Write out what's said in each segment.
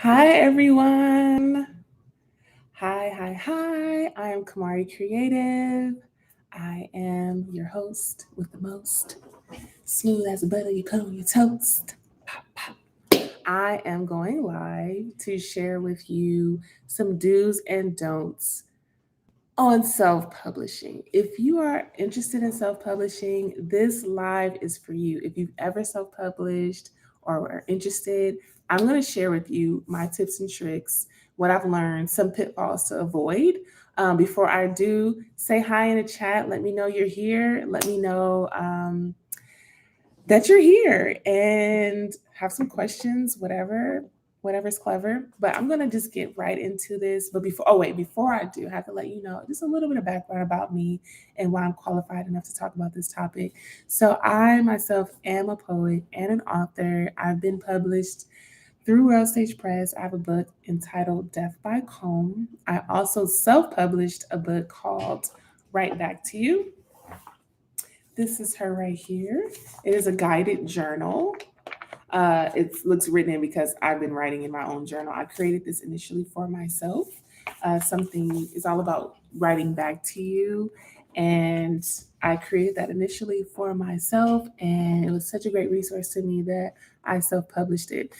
Hi, everyone. Hi. I am Kamari Creative. I am your host with the most. Smooth as butter you put on your toast. Pop, pop. I am going live to share with you some do's and don'ts on self publishing. If you are interested in self publishing, this live is for you. If you've ever self published or are interested, I'm going to share with you my tips and tricks, what I've learned, some pitfalls to avoid. Before I do, say hi in the chat. Let me know you're here. Let me know that you're here and have some questions, whatever's clever. But I'm gonna just get right into this. But before I do, I have to let you know just a little bit of background about me and why I'm qualified enough to talk about this topic. So I myself am a poet and an author. I've been published through World Stage Press. I have a book entitled Death by Comb. I also self-published a book called Right Back to You. This is her right here. It is a guided journal. It looks written in because I've been writing in my own journal. I created this initially for myself. Something is all about writing back to you. And I created that initially for myself. And it was such a great resource to me that I self published it.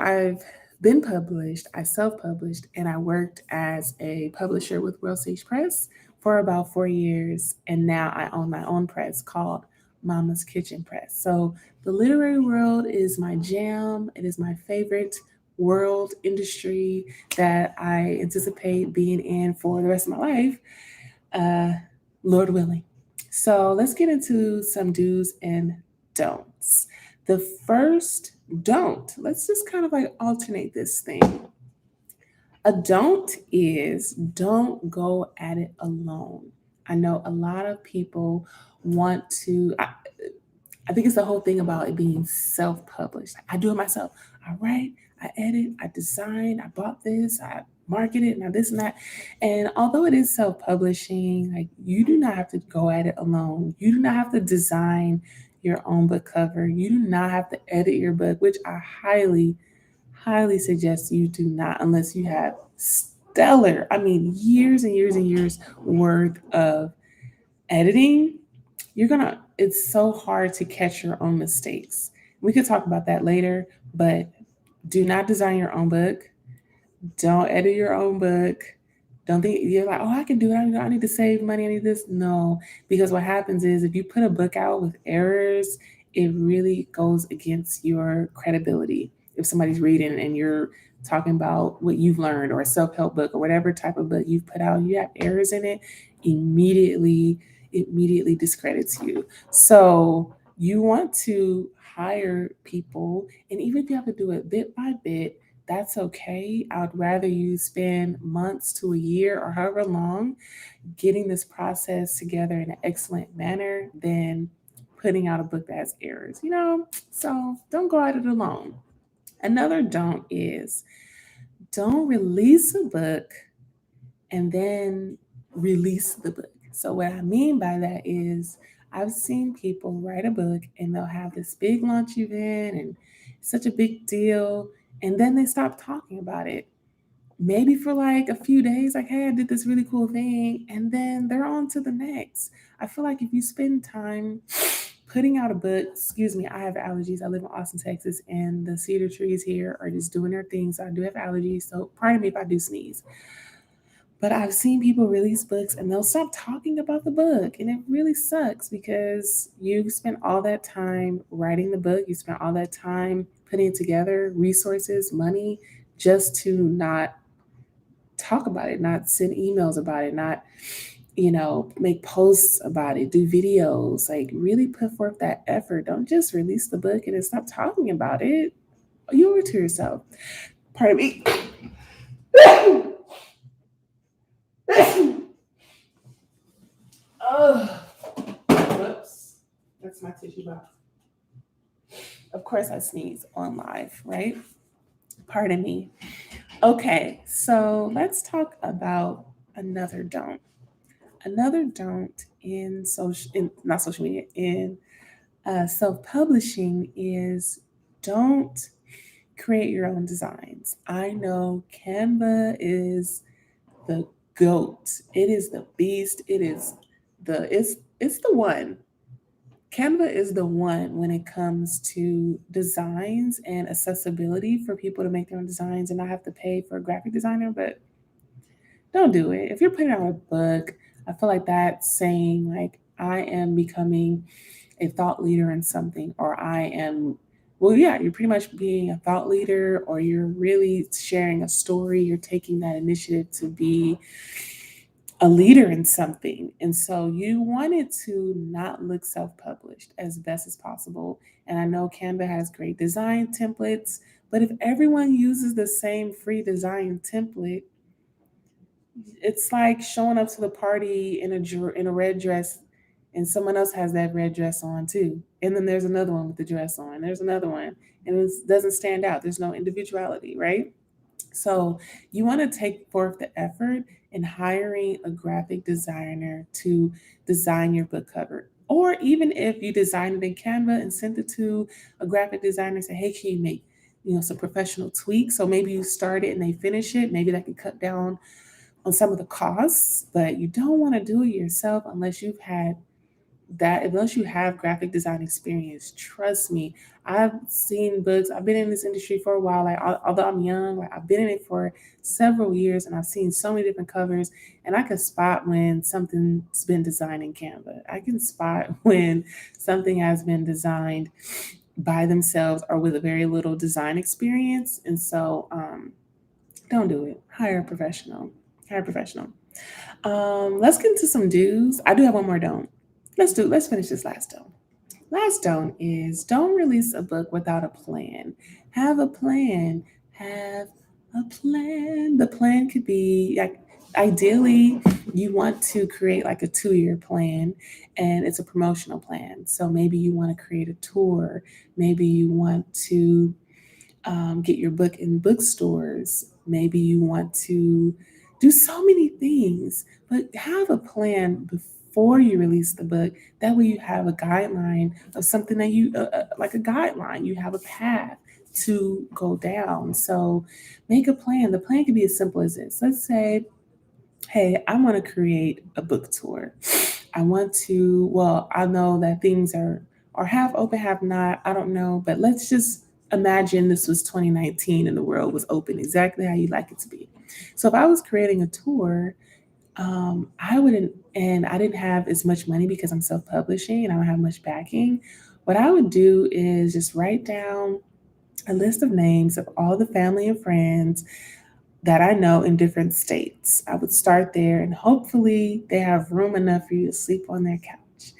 I've been published, I self published, and I worked as a publisher with World Stage Press for about 4 years. And now I own my own press called Mama's Kitchen Press. So the literary world is my jam, it is my favorite world industry that I anticipate being in for the rest of my life, uh, Lord willing. So let's get into some do's and don'ts. The first don't, let's just kind of like alternate this thing. A don't is don't go at it alone. I know a lot of people want to, I think it's the whole thing about it being self published. I do it myself. I write, I edit, I design, I bought this, I market it, now this and that. And although it is self publishing, like you do not have to go at it alone. You do not have to design your own book cover. You do not have to edit your book, which I highly suggest you do not unless you have years and years and years worth of editing. It's so hard to catch your own mistakes. We could talk about that later, but do not design your own book. Don't edit your own book. Don't think you're like, oh, I can do it. I need to save money. I need this. No, because what happens is if you put a book out with errors, it really goes against your credibility. If somebody's reading and you're talking about what you've learned or a self-help book or whatever type of book you've put out, you have errors in it, immediately, immediately discredits you. So you want to hire people, and even if you have to do it bit by bit, that's okay. I would rather you spend months to a year or however long getting this process together in an excellent manner than putting out a book that has errors. So don't go at it alone. Another don't is don't release a book and then release the book. So, what I mean by that is, I've seen people write a book and they'll have this big launch event and such a big deal, and then they stop talking about it. Maybe for like a few days, like, hey, I did this really cool thing, and then they're on to the next. I feel like if you spend time putting out a book, excuse me, I have allergies. I live in Austin, Texas, and the cedar trees here are just doing their thing. So I do have allergies. So pardon me if I do sneeze. But I've seen people release books and they'll stop talking about the book. And it really sucks because you spent all that time writing the book, you spent all that time putting together resources, money, just to not talk about it, not send emails about it, not, make posts about it, do videos, like really put forth that effort. Don't just release the book and then stop talking about it. You owe it to yourself. Pardon me. Oh, whoops. That's my tissue box. Of course, I sneeze on live, right? Pardon me. Okay, so let's talk about another don't. Another don't in not social media, in self-publishing is Don't create your own designs. I know Canva is the goat. It is the beast. It's the one. Canva is the one when it comes to designs and accessibility for people to make their own designs and not have to pay for a graphic designer, but don't do it. If you're putting out a book, I feel like that's saying like I am becoming a thought leader in something, or I am, well, yeah, you're pretty much being a thought leader, or you're really sharing a story. You're taking that initiative to be a leader in something. And so you want it to not look self published as best as possible. And I know Canva has great design templates, but if everyone uses the same free design template, it's like showing up to the party in a red dress and someone else has that red dress on too. And then there's another one with the dress on. There's another one and it doesn't stand out. There's no individuality, right? So you want to take forth the effort in hiring a graphic designer to design your book cover. Or even if you design it in Canva and send it to a graphic designer and say, hey, can you make some professional tweaks? So maybe you start it and they finish it. Maybe that could cut down on some of the costs, but you don't want to do it yourself unless you have graphic design experience. Trust me, I've seen books. I've been in this industry for a while. Like although I'm young, like I've been in it for several years, and I've seen so many different covers. And I can spot when something's been designed in Canva. I can spot when something has been designed by themselves or with a very little design experience. And so, don't do it. Hire a professional. Hire a professional. Let's get into some do's. I do have one more don't. Let's finish this last don't. Last don't is don't release a book without a plan. Have a plan. Have a plan. The plan could be like ideally you want to create like a 2-year plan and it's a promotional plan. So maybe you want to create a tour. Maybe you want to get your book in bookstores. Maybe you want to do so many things, but have a plan before you release the book. That way, you have a guideline of something that like a guideline. You have a path to go down. So make a plan. The plan can be as simple as this. Let's say, hey, I want to create a book tour. I know that things are half open, half not. I don't know, but let's just imagine this was 2019 and the world was open exactly how you'd like it to be. So if I was creating a tour, I wouldn't, and I didn't have as much money because I'm self-publishing and I don't have much backing. What I would do is just write down a list of names of all the family and friends that I know in different states. I would start there and hopefully they have room enough for you to sleep on their couch.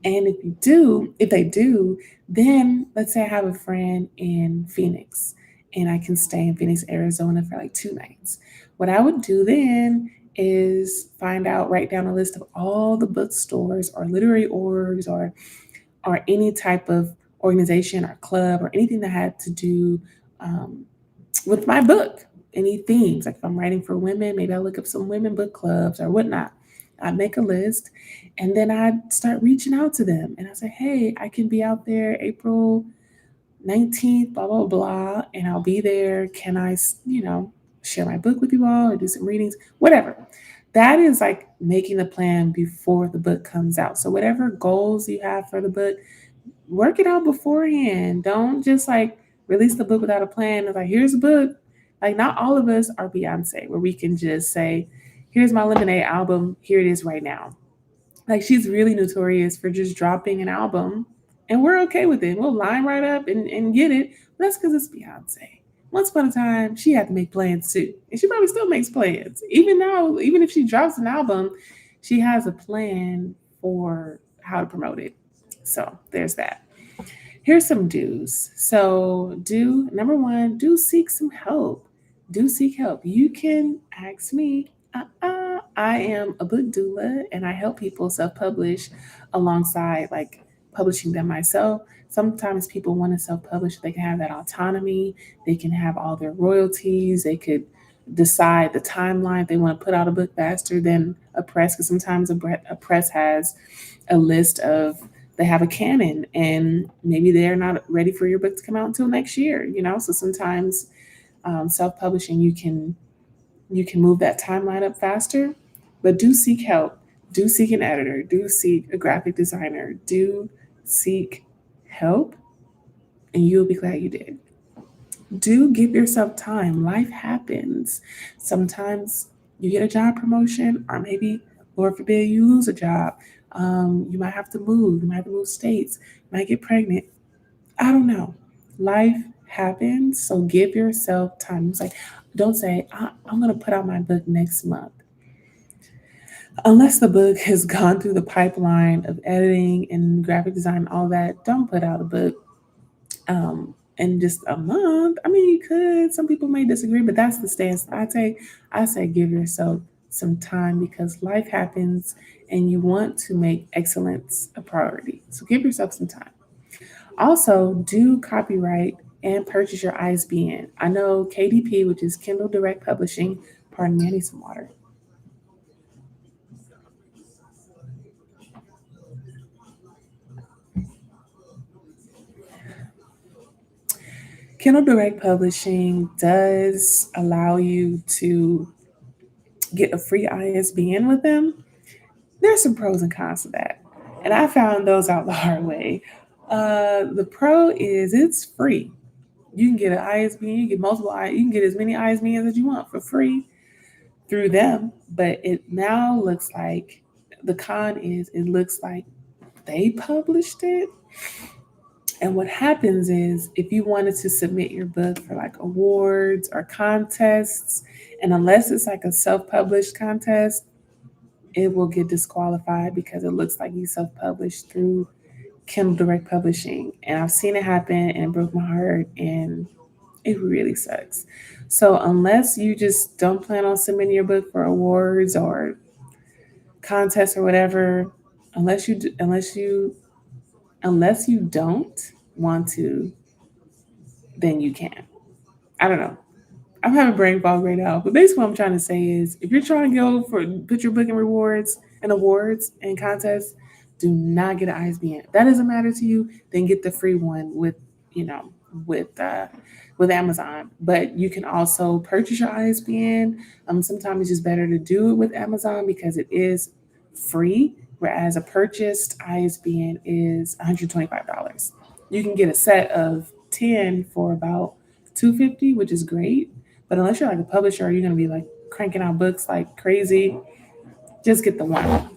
And if they do, then let's say I have a friend in Phoenix and I can stay in Phoenix, Arizona for like 2 nights. What I would do then is write down a list of all the bookstores or literary orgs or any type of organization or club or anything that had to do with my book, any themes. Like if I'm writing for women, maybe I look up some women book clubs or whatnot. I make a list and then I start reaching out to them and I say, hey, I can be out there April 19th, blah, blah, blah, and I'll be there. Can I, share my book with you all or do some readings, whatever. That is like making the plan before the book comes out. So whatever goals you have for the book, work it out beforehand. Don't just like release the book without a plan. It's like, here's a book. Like, not all of us are Beyonce, where we can just say, here's my Lemonade album. Here it is right now. Like, she's really notorious for just dropping an album, and we're okay with it. We'll line right up and get it. But that's because it's Beyonce. Once upon a time, she had to make plans too. And she probably still makes plans. Even now, even if she drops an album, she has a plan for how to promote it. So there's that. Here's some do's. So, number one, do seek some help. Do seek help. You can ask me. I am a book doula and I help people self publish alongside like publishing them myself. Sometimes people want to self publish, they can have that autonomy, they can have all their royalties, they could decide the timeline. They want to put out a book faster than a press, because sometimes a press has a list of they have a canon and maybe they're not ready for your book to come out until next year, you know? So sometimes self-publishing, you can move that timeline up faster, but do seek help. Do seek an editor. Do seek a graphic designer. Do seek help, and you'll be glad you did. Do give yourself time. Life happens. Sometimes you get a job promotion, or maybe, Lord forbid, you lose a job. You might have to move. You might have to move states. You might get pregnant. I don't know. Life happens. So give yourself time. It's like, don't say, I'm going to put out my book next month. Unless the book has gone through the pipeline of editing and graphic design, all that, don't put out a book in just a month. I mean, you could. Some people may disagree, but that's the stance I take. I say give yourself some time because life happens and you want to make excellence a priority. So give yourself some time. Also, do copyright and purchase your ISBN. I know KDP, which is Kindle Direct Publishing. Pardon me, I need some water. Kindle Direct Publishing does allow you to get a free ISBN with them. There's some pros and cons to that. And I found those out the hard way. The pro is it's free. You can get an ISBN, you can get multiple, you can get as many ISBNs as you want for free through them. But it now looks like the con is it looks like they published it. And what happens is if you wanted to submit your book for like awards or contests, and unless it's like a self-published contest, it will get disqualified because it looks like you self-published through Kindle Direct Publishing. And I've seen it happen and it broke my heart and it really sucks. So unless you just don't plan on submitting your book for awards or contests or whatever, unless you don't want to, then you can. I don't know. I'm having brain fog right now, but basically what I'm trying to say is if you're trying to go for put your book in rewards and awards and contests, do not get an ISBN. If that doesn't matter to you, then get the free one you know, with uh with Amazon. But you can also purchase your ISBN. Sometimes it's just better to do it with Amazon because it is free, whereas a purchased ISBN is $125. You can get a set of 10 for about 250, which is great. But unless you're like a publisher, you're gonna be like cranking out books like crazy. Just get the one.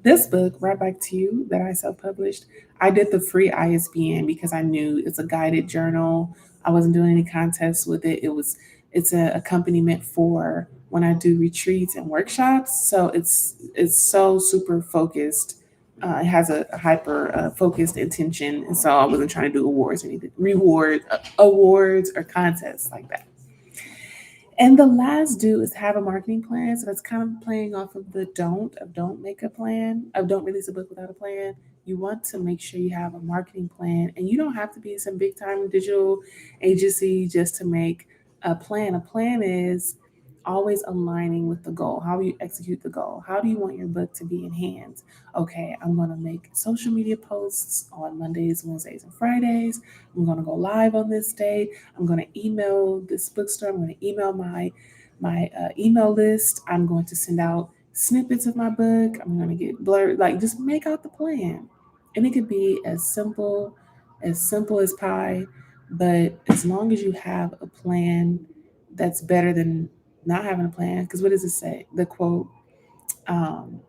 This book, Right Back to You, that I self-published, I did the free ISBN because I knew it's a guided journal. I wasn't doing any contests with it. It's an accompaniment for when I do retreats and workshops. So it's so super focused. It has a hyper focused intention, and so I wasn't trying to do awards or anything, awards or contests like that. And the last do is have a marketing plan. So that's kind of playing off of the don't make a plan, of don't release a book without a plan. You want to make sure you have a marketing plan and you don't have to be some big time digital agency just to make a plan. A plan is always aligning with the goal. How do you execute the goal? How do you want your book to be in hands? Okay, I'm going to make social media posts on Mondays, Wednesdays, and Fridays. I'm going to go live on this day. I'm going to email this bookstore. I'm going to email my email list. I'm going to send out snippets of my book. I'm going to get blurred. Like just make out the plan, and it could be as simple as pie. But as long as you have a plan, that's better than not having a plan. Because what does it say? The quote: um,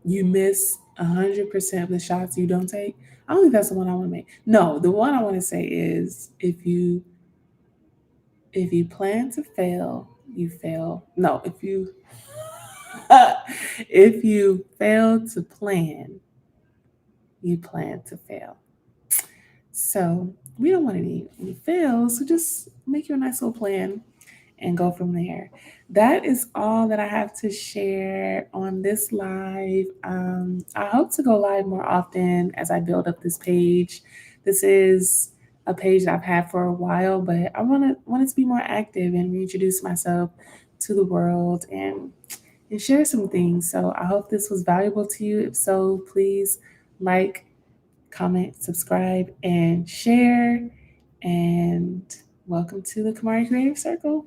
"You miss 100% of the shots you don't take." I don't think that's the one I want to make. No, the one I want to say is if you plan to fail, you fail. No, if you fail to plan, you plan to fail. So we don't want any fails. So just make you a nice little plan and go from there. That is all that I have to share on this live. I hope to go live more often as I build up this page. This is a page that I've had for a while, but I want it to be more active and reintroduce myself to the world and share some things. So I hope this was valuable to you. If so, please like, comment, subscribe, and share. And welcome to the Kamari Creative Circle.